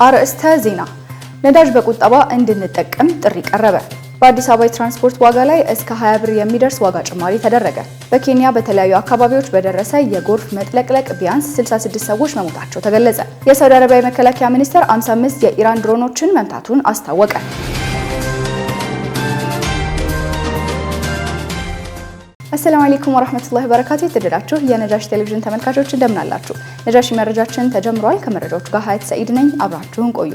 አርዕስተ ዜና። ነዳጅ በቁጠባ እንድንጠቀም ጥሪ ቀረበ። በአዲስ አበባ የትራንስፖርት ዋጋ ላይ እስከ 20 ብር የሚደርስ ዋጋ ጭማሪ ተደረገ። በኬንያ በተለያዩ አካባቢዎች በደረሰ የጎርፍ መጥለቅለቅ ቢያንስ 66 ሰዎች መሞታቸው ተገለጸ። የሳውዲ አረቢያ የመከላከያ ሚኒስቴር 55 የኢራን ድሮኖችን መምታቱን አስታወቀ። አሰላሙ አለይኩም ወራህመቱላሂ ወበረካቱ። የተወደዳችሁ የነጃሺ ቴሌቪዥን ተመልካቾች እንደምን አላችሁ? ነጃሺ መረጃችን ተጀምሯል። ከመረጃዎቹ ጋር ሀያት ሰኢድ ነኝ። አብራችሁን ቆዩ።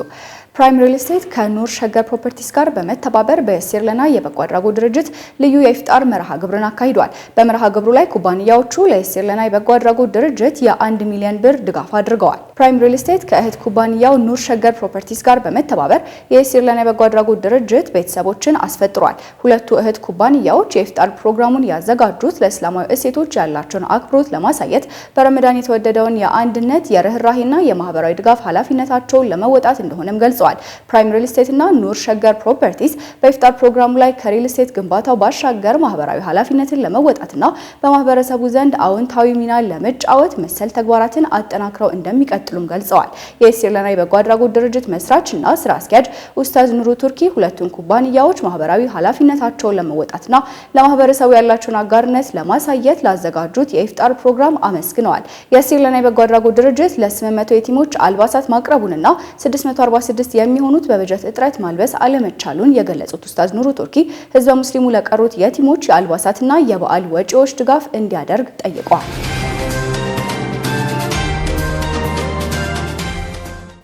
ፕራይም ሪል ስቴት ከኑር ሸገር ፕሮፐርቲስ ጋር በመተባበር በሲርለና የበጎ አድራጎት ድርጅት ልዩ የኢፍጣር መርሃ ግብርን አካሂዷል። በመርሃ ግብሩ ላይ ኩባንያዎቹ ለሲርለና የበጎ አድራጎት ድርጅት የ1 ሚሊዮን ብር ድጋፍ አድርገዋል። ፕራይም ሪል ስቴት ከእህት ኩባንያው ኑር ሸገር ፕሮፐርቲስ ጋር በመተባበር የሲርለና የበጎ አድራጎት ድርጅት ቤተሰቦችን አስፈጥሯል። ሁለቱ እህት ኩባንያዎች የኢፍጣር ፕሮግራሙን ያዘጋጁት ለእስላማዊ እሴቶች ያላቸውን አክብሮት ለማሳየት በረመዳን የተወደደውን የአንድነት የርህራሄና የማህበራዊ ድጋፍ ኃላፊነታቸውን ለመወጣት እንደሆነም ገልጸዋል። ፕራይም ሪል ስቴት እና ኑር ሸገር ፕሮፐርቲስ በኢፍጣር ፕሮግራሙ ላይ ከሪል ስቴት ግንባታው ባሻገር ማህበራዊ ኃላፊነትን ለመወጣትና በማህበረሰቡ ዘንድ አዎንታዊ ሚና ለመጫወት መሰል ተግባራትን አጠናክረው እንደሚቀጥሉም ገልጸዋል። የሲርለና የበጎ አድራጎት ድርጅት መስራችና ስራ አስኪያጅ ኡስታዝ ኑሩ ቱርኪ ሁለቱን ኩባንያዎች ማህበራዊ ኃላፊነታቸውን ለመወጣትና ለማህበረሰቡ ያላቸውን አጋርነት ለማሳየት ላዘጋጁት የኢፍጣር ፕሮግራም አመስግነዋል። የሲርለና የበጎ አድራጎት ድርጅት ለ800 የቲሞች አልባሳት ማቅረቡንና 646 የሚሆኑት በበጀት እጥረት ማልበስ አለመቻሉን የገለጹት ኡስታዝ ኑሩ ቱርኪ ህዝበ ሙስሊሙ ለቀሩት የቲሞች የአልባሳትና የበዓል ወጪዎች ድጋፍ እንዲያደርግ ጠይቀዋል።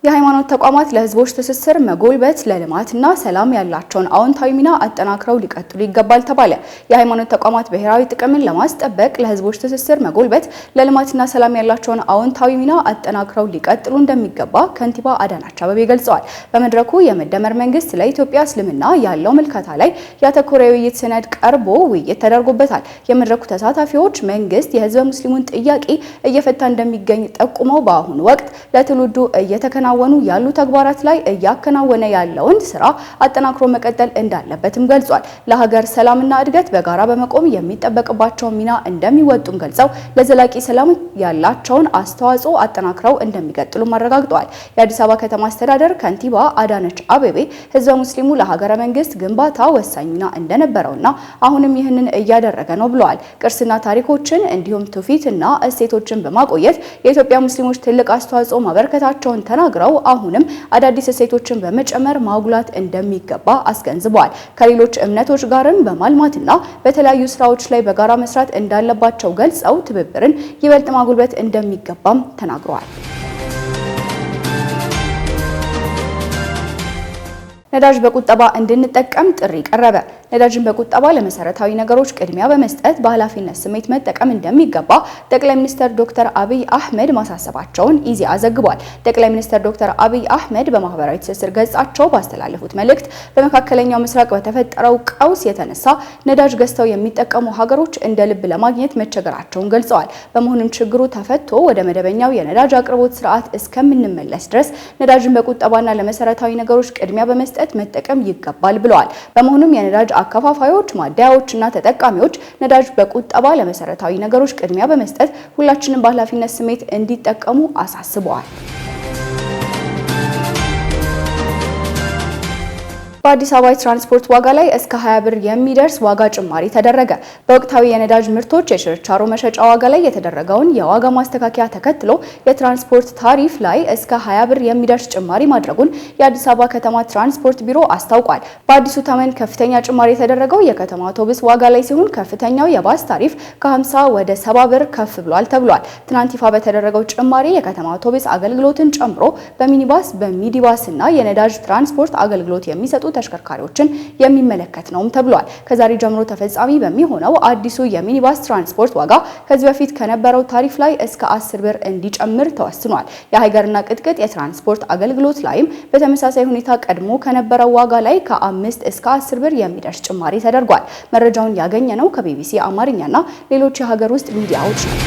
የሃይማኖት ተቋማት ለህዝቦች ትስስር መጎልበት ለልማትና ሰላም ያላቸውን አዎንታዊ ሚና አጠናክረው ሊቀጥሉ ይገባል ተባለ። የሃይማኖት ተቋማት ብሔራዊ ጥቅምን ለማስጠበቅ ለህዝቦች ትስስር መጎልበት ለልማትና ሰላም ያላቸውን አዎንታዊ ሚና አጠናክረው ሊቀጥሉ እንደሚገባ ከንቲባ አዳነች አቤቤ ገልጸዋል። በመድረኩ የመደመር መንግስት ለኢትዮጵያ እስልምና ያለው ምልከታ ላይ ያተኮረ የውይይት ሰነድ ቀርቦ ውይይት ተደርጎበታል። የመድረኩ ተሳታፊዎች መንግስት የህዝበ ሙስሊሙን ጥያቄ እየፈታ እንደሚገኝ ጠቁመው በአሁኑ ወቅት ለትውልዱ እየተከናወኑ ያሉ ተግባራት ላይ እያከናወነ ያለውን ስራ አጠናክሮ መቀጠል እንዳለበትም ገልጿል። ለሀገር ሰላምና እድገት በጋራ በመቆም የሚጠበቅባቸውን ሚና እንደሚወጡም ገልጸው ለዘላቂ ሰላም ያላቸውን አስተዋጽኦ አጠናክረው እንደሚቀጥሉም አረጋግጠዋል። የአዲስ አበባ ከተማ አስተዳደር ከንቲባ አዳነች አቤቤ ህዝበ ሙስሊሙ ለሀገረ መንግስት ግንባታ ወሳኝ ሚና እንደነበረውና አሁንም ይህንን እያደረገ ነው ብለዋል። ቅርስና ታሪኮችን እንዲሁም ትውፊትና እሴቶችን በማቆየት የኢትዮጵያ ሙስሊሞች ትልቅ አስተዋጽኦ ማበርከታቸውን ተናግረው አሁንም አዳዲስ እሴቶችን በመጨመር ማጉላት እንደሚገባ አስገንዝበዋል። ከሌሎች እምነቶች ጋርም በማልማትና በተለያዩ ስራዎች ላይ በጋራ መስራት እንዳለባቸው ገልጸው ትብብርን ይበልጥ ማጉልበት እንደሚገባም ተናግረዋል። ነዳጅ በቁጠባ እንድንጠቀም ጥሪ ቀረበ። ነዳጅን በቁጠባ ለመሰረታዊ ነገሮች ቅድሚያ በመስጠት በኃላፊነት ስሜት መጠቀም እንደሚገባ ጠቅላይ ሚኒስትር ዶክተር አብይ አህመድ ማሳሰባቸውን ኢዜአ ዘግቧል። ጠቅላይ ሚኒስትር ዶክተር አብይ አህመድ በማህበራዊ ትስስር ገጻቸው ባስተላለፉት መልእክት በመካከለኛው ምስራቅ በተፈጠረው ቀውስ የተነሳ ነዳጅ ገዝተው የሚጠቀሙ ሀገሮች እንደ ልብ ለማግኘት መቸገራቸውን ገልጸዋል። በመሆኑም ችግሩ ተፈቶ ወደ መደበኛው የነዳጅ አቅርቦት ስርዓት እስከምንመለስ ድረስ ነዳጅን በቁጠባና ለመሰረታዊ ነገሮች ቅድሚያ በመስጠት መጠቀም ይገባል ብለዋል። በመሆኑም የነዳጅ አከፋፋዮች፣ ማደያዎችና ተጠቃሚዎች ነዳጅ በቁጠባ ለመሰረታዊ ነገሮች ቅድሚያ በመስጠት ሁላችንም በኃላፊነት ስሜት እንዲጠቀሙ አሳስበዋል። በአዲስ አበባ የትራንስፖርት ዋጋ ላይ እስከ 20 ብር የሚደርስ ዋጋ ጭማሪ ተደረገ። በወቅታዊ የነዳጅ ምርቶች የችርቻሮ መሸጫ ዋጋ ላይ የተደረገውን የዋጋ ማስተካከያ ተከትሎ የትራንስፖርት ታሪፍ ላይ እስከ 20 ብር የሚደርስ ጭማሪ ማድረጉን የአዲስ አበባ ከተማ ትራንስፖርት ቢሮ አስታውቋል። በአዲሱ ተመን ከፍተኛ ጭማሪ የተደረገው የከተማ አውቶቡስ ዋጋ ላይ ሲሆን ከፍተኛው የባስ ታሪፍ ከ50 ወደ 70 ብር ከፍ ብሏል ተብሏል። ትናንት ይፋ በተደረገው ጭማሪ የከተማ አውቶቡስ አገልግሎትን ጨምሮ በሚኒባስ፣ በሚዲባስ እና የነዳጅ ትራንስፖርት አገልግሎት የሚሰጡ ተሽከርካሪዎችን የሚመለከት ነውም ተብሏል። ከዛሬ ጀምሮ ተፈጻሚ በሚሆነው አዲሱ የሚኒባስ ትራንስፖርት ዋጋ ከዚህ በፊት ከነበረው ታሪፍ ላይ እስከ 10 ብር እንዲጨምር ተወስኗል። የሀይገርና ቅጥቅጥ የትራንስፖርት አገልግሎት ላይም በተመሳሳይ ሁኔታ ቀድሞ ከነበረው ዋጋ ላይ ከ5 እስከ 10 ብር የሚደርስ ጭማሪ ተደርጓል። መረጃውን ያገኘነው ከቢቢሲ አማርኛና ሌሎች የሀገር ውስጥ ሚዲያዎች ነው።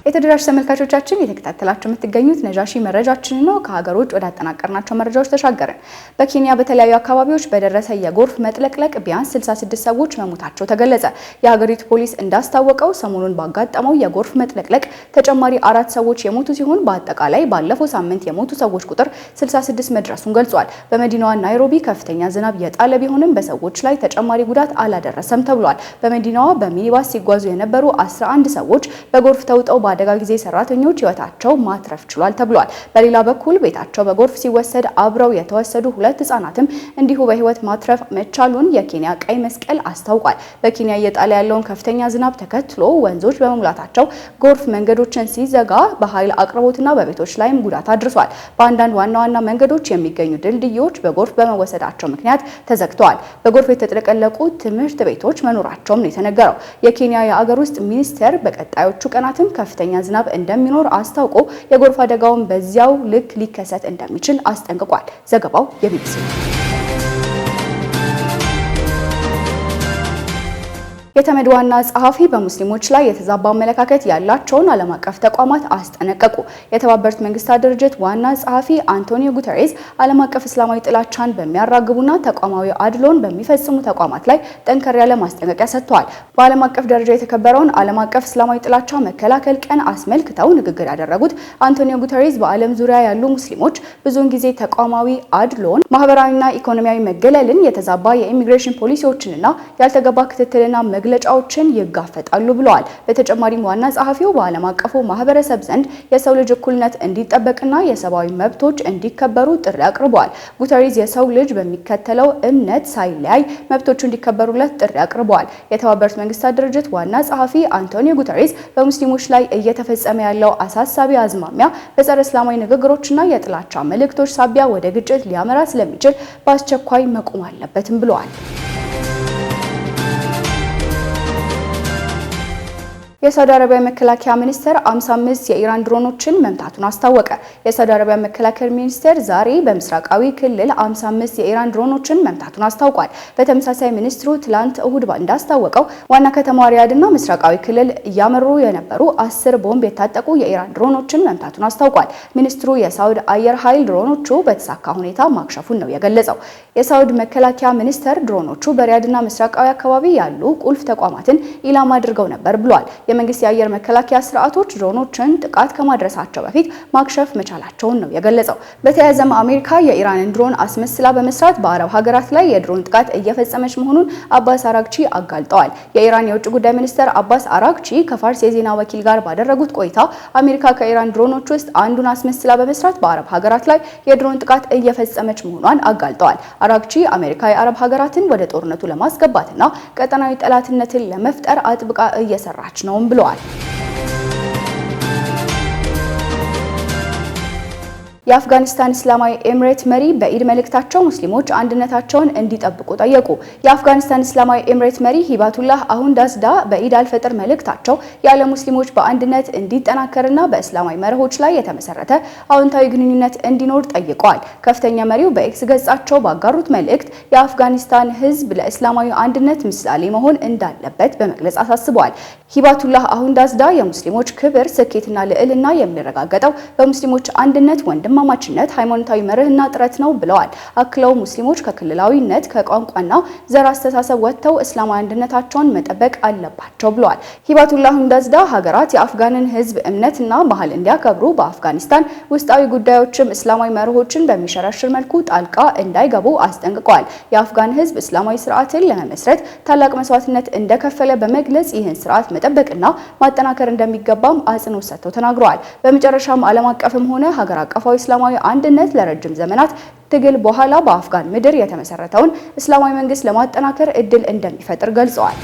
የተደራሽ ተመልካቾቻችን የተከታተላችሁ የምትገኙት ነጃሺ መረጃችን ነው። ከሀገር ውጭ ወደ አጠናቀርናቸው መረጃዎች ተሻገርን። በኬንያ በተለያዩ አካባቢዎች በደረሰ የጎርፍ መጥለቅለቅ ቢያንስ 66 ሰዎች መሞታቸው ተገለጸ። የሀገሪቱ ፖሊስ እንዳስታወቀው ሰሞኑን ባጋጠመው የጎርፍ መጥለቅለቅ ተጨማሪ 4 ሰዎች የሞቱ ሲሆን በአጠቃላይ ባለፈው ሳምንት የሞቱ ሰዎች ቁጥር 66 መድረሱን ገልጿል። በመዲናዋ ናይሮቢ ከፍተኛ ዝናብ የጣለ ቢሆንም በሰዎች ላይ ተጨማሪ ጉዳት አላደረሰም ተብሏል። በመዲናዋ በሚኒባስ ሲጓዙ የነበሩ 11 ሰዎች በጎርፍ ተውጠው በአደጋ ጊዜ ሰራተኞች ህይወታቸው ማትረፍ ችሏል ተብሏል። በሌላ በኩል ቤታቸው በጎርፍ ሲወሰድ አብረው የተወሰዱ 2 ህጻናትም እንዲሁ በህይወት ማትረፍ መቻሉን የኬንያ ቀይ መስቀል አስታውቋል። በኬንያ እየጣለ ያለውን ከፍተኛ ዝናብ ተከትሎ ወንዞች በመሙላታቸው ጎርፍ መንገዶችን ሲዘጋ በኃይል አቅርቦትና በቤቶች ላይም ጉዳት አድርሷል። በአንዳንድ ዋና ዋና መንገዶች የሚገኙ ድልድዮች በጎርፍ በመወሰዳቸው ምክንያት ተዘግተዋል። በጎርፍ የተጥለቀለቁ ትምህርት ቤቶች መኖራቸውም ነው የተነገረው። የኬንያ የአገር ውስጥ ሚኒስቴር በቀጣዮቹ ቀናትም ከፍተኛ ዝናብ እንደሚኖር አስታውቆ የጎርፍ አደጋውን በዚያው ልክ ሊከሰት እንደሚችል አስጠንቅቋል። ዘገባው የቢቢሲ ነው። የተመድ ዋና ጸሐፊ በሙስሊሞች ላይ የተዛባ አመለካከት ያላቸውን ዓለም አቀፍ ተቋማት አስጠነቀቁ። የተባበሩት መንግስታት ድርጅት ዋና ጸሐፊ አንቶኒዮ ጉተሬስ ዓለም አቀፍ እስላማዊ ጥላቻን በሚያራግቡና ተቋማዊ አድሎን በሚፈጽሙ ተቋማት ላይ ጠንከር ያለ ማስጠንቀቂያ ሰጥተዋል። በዓለም አቀፍ ደረጃ የተከበረውን ዓለም አቀፍ እስላማዊ ጥላቻ መከላከል ቀን አስመልክተው ንግግር ያደረጉት አንቶኒዮ ጉተሬስ በዓለም ዙሪያ ያሉ ሙስሊሞች ብዙውን ጊዜ ተቋማዊ አድሎን፣ ማህበራዊና ኢኮኖሚያዊ መገለልን፣ የተዛባ የኢሚግሬሽን ፖሊሲዎችንና ያልተገባ ክትትልና መግለጫዎችን ይጋፈጣሉ ብለዋል። በተጨማሪም ዋና ጸሐፊው በዓለም አቀፉ ማህበረሰብ ዘንድ የሰው ልጅ እኩልነት እንዲጠበቅና የሰብአዊ መብቶች እንዲከበሩ ጥሪ አቅርበዋል። ጉተሬስ የሰው ልጅ በሚከተለው እምነት ሳይለያይ መብቶቹ እንዲከበሩለት ጥሪ አቅርበዋል። የተባበሩት መንግስታት ድርጅት ዋና ጸሐፊ አንቶኒዮ ጉተሬስ በሙስሊሞች ላይ እየተፈጸመ ያለው አሳሳቢ አዝማሚያ በጸረ እስላማዊ ንግግሮችና የጥላቻ መልእክቶች ሳቢያ ወደ ግጭት ሊያመራ ስለሚችል በአስቸኳይ መቆም አለበትም ብለዋል። የሳውዲ አረቢያ መከላከያ ሚኒስቴር 55 የኢራን ድሮኖችን መምታቱን አስታወቀ። የሳውዲ አረቢያ መከላከያ ሚኒስቴር ዛሬ በምስራቃዊ ክልል 55 የኢራን ድሮኖችን መምታቱን አስታውቋል። በተመሳሳይ ሚኒስትሩ ትላንት እሁድ እንዳስታወቀው ዋና ከተማዋ ሪያድና ምስራቃዊ ክልል እያመሩ የነበሩ 10 ቦምብ የታጠቁ የኢራን ድሮኖችን መምታቱን አስታውቋል። ሚኒስትሩ የሳውዲ አየር ኃይል ድሮኖቹ በተሳካ ሁኔታ ማክሸፉን ነው የገለጸው። የሳውዲ መከላከያ ሚኒስቴር ድሮኖቹ በሪያድና ምስራቃዊ አካባቢ ያሉ ቁልፍ ተቋማትን ኢላማ አድርገው ነበር ብሏል። የመንግስት የአየር መከላከያ ስርዓቶች ድሮኖችን ጥቃት ከማድረሳቸው በፊት ማክሸፍ መቻላቸውን ነው የገለጸው። በተያያዘም አሜሪካ የኢራንን ድሮን አስመስላ በመስራት በአረብ ሀገራት ላይ የድሮን ጥቃት እየፈጸመች መሆኑን አባስ አራግቺ አጋልጠዋል። የኢራን የውጭ ጉዳይ ሚኒስትር አባስ አራግቺ ከፋርስ የዜና ወኪል ጋር ባደረጉት ቆይታ አሜሪካ ከኢራን ድሮኖች ውስጥ አንዱን አስመስላ በመስራት በአረብ ሀገራት ላይ የድሮን ጥቃት እየፈጸመች መሆኗን አጋልጠዋል። አራግቺ አሜሪካ የአረብ ሀገራትን ወደ ጦርነቱ ለማስገባትና ቀጠናዊ ጠላትነትን ለመፍጠር አጥብቃ እየሰራች ነው ብለዋል። የአፍጋኒስታን እስላማዊ ኤምሬት መሪ በኢድ መልእክታቸው ሙስሊሞች አንድነታቸውን እንዲጠብቁ ጠየቁ። የአፍጋኒስታን እስላማዊ ኤምሬት መሪ ሂባቱላህ አሁንዳዝዳ በኢድ አልፈጥር መልእክታቸው የዓለም ሙስሊሞች በአንድነት እንዲጠናከርና በእስላማዊ መርሆች ላይ የተመሰረተ አዎንታዊ ግንኙነት እንዲኖር ጠይቀዋል። ከፍተኛ መሪው በኤክስ ገጻቸው ባጋሩት መልእክት የአፍጋኒስታን ሕዝብ ለእስላማዊ አንድነት ምሳሌ መሆን እንዳለበት በመግለጽ አሳስበዋል። ሂባቱላህ አሁንዳዝዳ የሙስሊሞች ክብር፣ ስኬትና ልዕልና የሚረጋገጠው በሙስሊሞች አንድነት ወንድማማችነት ሃይማኖታዊ መርህና ጥረት ነው ብለዋል። አክለው ሙስሊሞች ከክልላዊነት ከቋንቋና ዘር አስተሳሰብ ወጥተው እስላማዊ አንድነታቸውን መጠበቅ አለባቸው ብለዋል። ሂባቱላህ አሁንዳዝዳ ሀገራት የአፍጋንን ህዝብ እምነትና ባህል እንዲያከብሩ በአፍጋኒስታን ውስጣዊ ጉዳዮችም እስላማዊ መርሆችን በሚሸረሽር መልኩ ጣልቃ እንዳይገቡ አስጠንቅቀዋል። የአፍጋን ህዝብ እስላማዊ ስርዓትን ለመመስረት ታላቅ መስዋዕትነት እንደከፈለ በመግለጽ ይህን ስርዓት መጠበቅና ማጠናከር እንደሚገባም አጽንኦት ሰጥተው ተናግረዋል። በመጨረሻም ዓለም አቀፍም ሆነ ሀገር አቀፋዊ እስላማዊ አንድነት ለረጅም ዘመናት ትግል በኋላ በአፍጋን ምድር የተመሰረተውን እስላማዊ መንግስት ለማጠናከር እድል እንደሚፈጥር ገልጸዋል።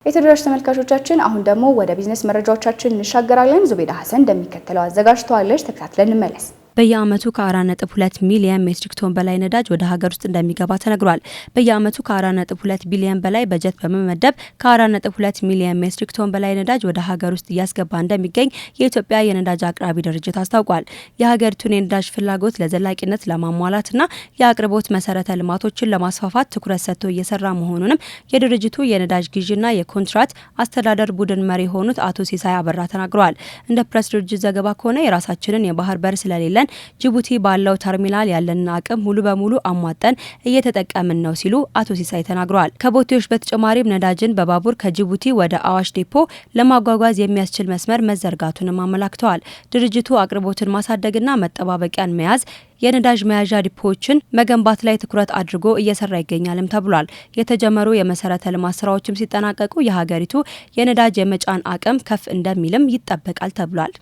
የተደራሽ ተመልካቾቻችን አሁን ደግሞ ወደ ቢዝነስ መረጃዎቻችን እንሻገራለን። ዙቤዳ ሐሰን እንደሚከተለው አዘጋጅተዋለች። ተከታትለን እንመለስ። በየአመቱ ከ4.2 ሚሊዮን ሜትሪክ ቶን በላይ ነዳጅ ወደ ሀገር ውስጥ እንደሚገባ ተነግሯል። በየአመቱ ከ4.2 ቢሊዮን በላይ በጀት በመመደብ ከ4.2 ሚሊዮን ሜትሪክ ቶን በላይ ነዳጅ ወደ ሀገር ውስጥ እያስገባ እንደሚገኝ የኢትዮጵያ የነዳጅ አቅራቢ ድርጅት አስታውቋል። የሀገሪቱን የነዳጅ ፍላጎት ለዘላቂነት ለማሟላትና የአቅርቦት መሰረተ ልማቶችን ለማስፋፋት ትኩረት ሰጥቶ እየሰራ መሆኑንም የድርጅቱ የነዳጅ ግዥና የኮንትራት አስተዳደር ቡድን መሪ የሆኑት አቶ ሲሳይ አበራ ተናግረዋል። እንደ ፕሬስ ድርጅት ዘገባ ከሆነ የራሳችንን የባህር በር ስለሌለን ጅቡቲ ባለው ተርሚናል ያለንን አቅም ሙሉ በሙሉ አሟጠን እየተጠቀምን ነው ሲሉ አቶ ሲሳይ ተናግረዋል። ከቦቴዎች በተጨማሪም ነዳጅን በባቡር ከጅቡቲ ወደ አዋሽ ዴፖ ለማጓጓዝ የሚያስችል መስመር መዘርጋቱንም አመላክተዋል። ድርጅቱ አቅርቦትን ማሳደግና መጠባበቂያን መያዝ የነዳጅ መያዣ ዲፖዎችን መገንባት ላይ ትኩረት አድርጎ እየሰራ ይገኛልም ተብሏል። የተጀመሩ የመሰረተ ልማት ስራዎችም ሲጠናቀቁ የሀገሪቱ የነዳጅ የመጫን አቅም ከፍ እንደሚልም ይጠበቃል ተብሏል።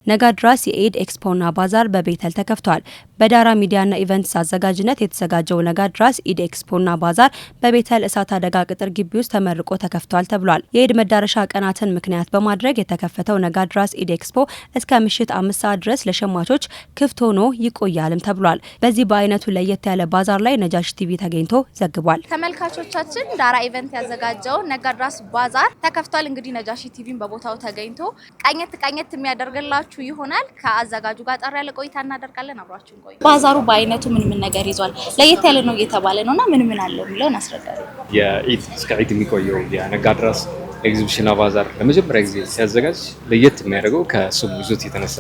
ነጋድራስ የኢድ ኤክስፖና ባዛር በቤተል ተከፍቷል። በዳራ ሚዲያና ኢቨንትስ አዘጋጅነት የተዘጋጀው ነጋድራስ ኢድ ኤክስፖና ባዛር በቤተል እሳት አደጋ ቅጥር ግቢ ውስጥ ተመርቆ ተከፍቷል ተብሏል። የኢድ መዳረሻ ቀናትን ምክንያት በማድረግ የተከፈተው ነጋድራስ ኢድ ኤክስፖ እስከ ምሽት 5 ሰዓት ድረስ ለሸማቾች ክፍት ሆኖ ይቆያልም ተብሏል። በዚህ በአይነቱ ለየት ያለ ባዛር ላይ ነጃሽ ቲቪ ተገኝቶ ዘግቧል። ተመልካቾቻችን ዳራ ኢቨንት ያዘጋጀው ነጋድራስ ባዛር ተከፍቷል። እንግዲህ ነጃሽ ቲቪን በቦታው ተገኝቶ ቃኘት የሚያደርግላችሁ ይሆናል። ከአዘጋጁ ጋር ጠር ያለ ቆይታ እናደርጋለን። አብራችሁን ቆዩ። ባዛሩ በአይነቱ ምን ነገር ይዟል? ለየት ያለ ነው እየተባለ ነውና ምን አለው የሚለውን አስረዳለሁ። የኢድ እስከ ኢድ የሚቆየው የነጋድራስ ኤግዚቢሽን ባዛር ለመጀመሪያ ጊዜ ሲያዘጋጅ ለየት የሚያደርገው ከስሙ ይዞት የተነሳ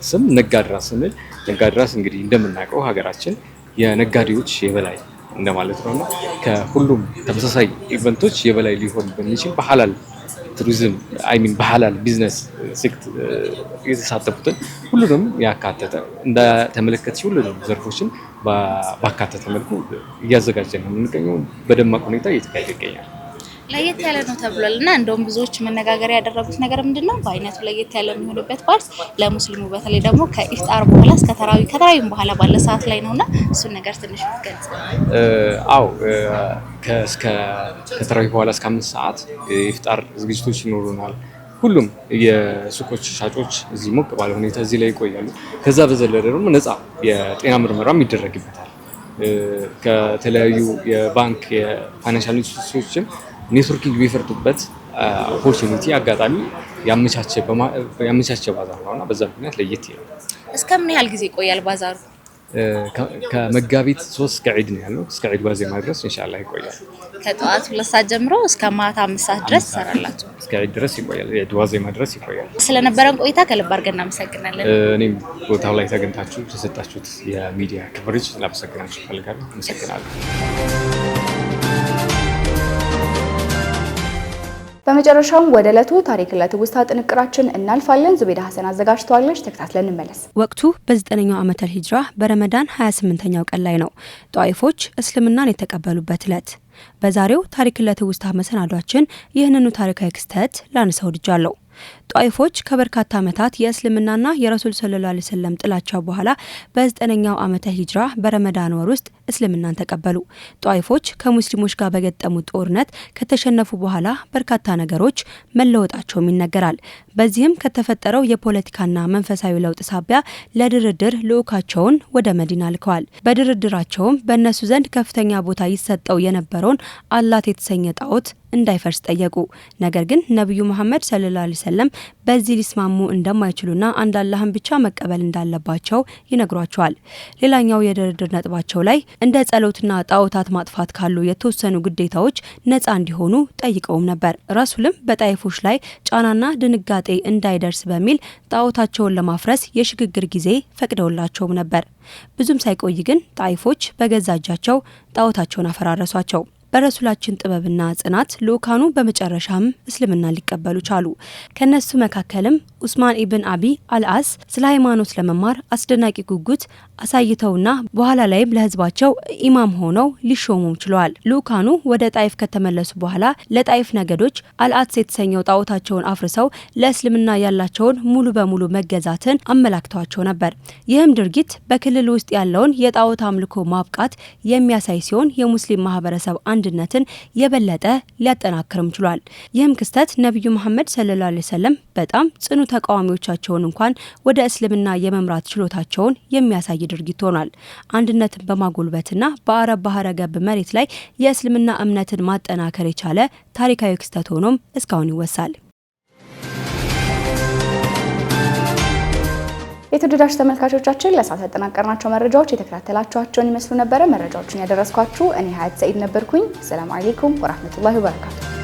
ስም ነጋድራስ ስንል ነጋድራስ እንግዲህ እንደምናውቀው ሀገራችን የነጋዴዎች የበላይ እንደማለት ነውና ከሁሉም ተመሳሳይ ኢቨንቶች የበላይ ሊሆን በሚችል በሐላል ቱሪዝም በሐላል ቢዝነስ ሴክት የተሳተፉትን ሁሉንም ያካተተ እንደ ተመለከተች ሁሉንም ዘርፎችን ባካተተ መልኩ እያዘጋጀን ነው የምንገኘው። በደማቅ ሁኔታ እየተካሄደ ይገኛል። ለየት ያለ ነው ተብሏልና እንደውም ብዙዎች መነጋገሪያ ያደረጉት ነገር ምንድነው በአይነቱ ለየት ያለ የሚሆንበት ፓርት ለሙስሊሙ በተለይ ደግሞ ከኢፍጣር በኋላ እስከ ተራዊም በኋላ ባለ ሰዓት ላይ ነውና እሱን ነገር ትንሽ ገልጽ። አዎ ከተራዊ በኋላ እስከ 5 ሰዓት የኢፍጣር ዝግጅቶች ይኖሩናል። ሁሉም የሱቆች ሻጮች እዚህ ሞቅ ባለ ሁኔታ እዚህ ላይ ይቆያሉ። ከዛ በዘለለ ደግሞ ነፃ የጤና ምርመራም ይደረግበታል። ከተለያዩ የባንክ የፋይናንሻል ኢንስቲትዩሽኖችን ኔትወርኪንግ ቢፈርዱበት ኦፖርቹኒቲ አጋጣሚ ያመቻቸ ባዛር ነውና በዛ ምክንያት ለየት ይላል። እስከ ምን ያህል ጊዜ ይቆያል ባዛሩ? ከመጋቢት 3 እስከ ዒድ ነው ያለው። እስከ ዒድ ዋዜማ ድረስ ኢንሻአላህ ይቆያል። ከጠዋት 2 ሰዓት ጀምሮ እስከ ማታ 5 ሰዓት ድረስ ትሰራላችሁ? እስከ ዒድ ድረስ ይቆያል። የዒድ ዋዜማ ድረስ ይቆያል። ስለነበረን ቆይታ ከልብ አድርገን እናመሰግናለን። እኔም ቦታው ላይ ተገኝታችሁ ተሰጣችሁት የሚዲያ ከቨሬጅ ላመሰግናችሁ ፈልጋለሁ። አመሰግናለሁ። በመጨረሻም ወደ ዕለቱ ታሪክ ለትውስታ ጥንቅራችን እናልፋለን። ዙቤዳ ሀሰን አዘጋጅተዋለች። ተከታትለን እንመለስ። ወቅቱ በ9ኛው ዓመተ ሂጅራ በረመዳን 28ኛው ቀን ላይ ነው። ጧኢፎች እስልምናን የተቀበሉበት ዕለት። በዛሬው ታሪክ ለትውስታ መሰናዷችን ይህንኑ ታሪካዊ ክስተት ላነሳው ወድጃለሁ። ጧኢፎች ከበርካታ ዓመታት የእስልምናና የረሱል ሰለላሁ ዐለይሂ ወሰለም ጥላቻ በኋላ በ9ኛው ዓመተ ሂጅራ በረመዳን ወር ውስጥ እስልምናን ተቀበሉ። ጧኢፎች ከሙስሊሞች ጋር በገጠሙት ጦርነት ከተሸነፉ በኋላ በርካታ ነገሮች መለወጣቸውም ይነገራል። በዚህም ከተፈጠረው የፖለቲካና መንፈሳዊ ለውጥ ሳቢያ ለድርድር ልዑካቸውን ወደ መዲና ልከዋል። በድርድራቸውም በእነሱ ዘንድ ከፍተኛ ቦታ ይሰጠው የነበረውን አላት የተሰኘ ጣዖት እንዳይፈርስ ጠየቁ። ነገር ግን ነብዩ መሐመድ ሰለላሁ ዐለይሂ ወሰለም በዚህ ሊስማሙ እንደማይችሉና አንድ አላህን ብቻ መቀበል እንዳለባቸው ይነግሯቸዋል። ሌላኛው የድርድር ነጥባቸው ላይ እንደ ጸሎትና ጣዖታት ማጥፋት ካሉ የተወሰኑ ግዴታዎች ነፃ እንዲሆኑ ጠይቀውም ነበር። ረሱልም በጣይፎች ላይ ጫናና ድንጋጤ እንዳይደርስ በሚል ጣዖታቸውን ለማፍረስ የሽግግር ጊዜ ፈቅደውላቸውም ነበር። ብዙም ሳይቆይ ግን ጣይፎች በገዛ እጃቸው ጣዖታቸውን አፈራረሷቸው። በረሱላችን ጥበብና ጽናት ልኡካኑ በመጨረሻም እስልምና ሊቀበሉ ቻሉ። ከነሱ መካከልም ኡስማን ኢብን አቢ አልአስ ስለ ሃይማኖት ለመማር አስደናቂ ጉጉት አሳይተውና በኋላ ላይም ለህዝባቸው ኢማም ሆነው ሊሾሙም ችለዋል። ልኡካኑ ወደ ጣይፍ ከተመለሱ በኋላ ለጣይፍ ነገዶች አልአትስ የተሰኘው ጣዖታቸውን አፍርሰው ለእስልምና ያላቸውን ሙሉ በሙሉ መገዛትን አመላክተዋቸው ነበር። ይህም ድርጊት በክልል ውስጥ ያለውን የጣዖት አምልኮ ማብቃት የሚያሳይ ሲሆን የሙስሊም ማህበረሰብ አንድነትን የበለጠ ሊያጠናክርም ችሏል። ይህም ክስተት ነቢዩ መሐመድ ሰለላሁ ዐለይሂ ወሰለም በጣም ጽኑ ተቃዋሚዎቻቸውን እንኳን ወደ እስልምና የመምራት ችሎታቸውን የሚያሳይ ድርጊት ሆኗል። አንድነትን በማጎልበትና በአረብ ባህረ ገብ መሬት ላይ የእስልምና እምነትን ማጠናከር የቻለ ታሪካዊ ክስተት ሆኖም እስካሁን ይወሳል። የተወደዳችሁ ተመልካቾቻችን ለሰዓት ያጠናቀርናቸው መረጃዎች የተከታተላችኋቸውን ይመስሉ ነበር። መረጃዎችን ያደረስኳችሁ እኔ ሀያት ሰኢድ ነበርኩኝ። ሰላም አለይኩም ወራህመቱላሂ ወበረካቱ።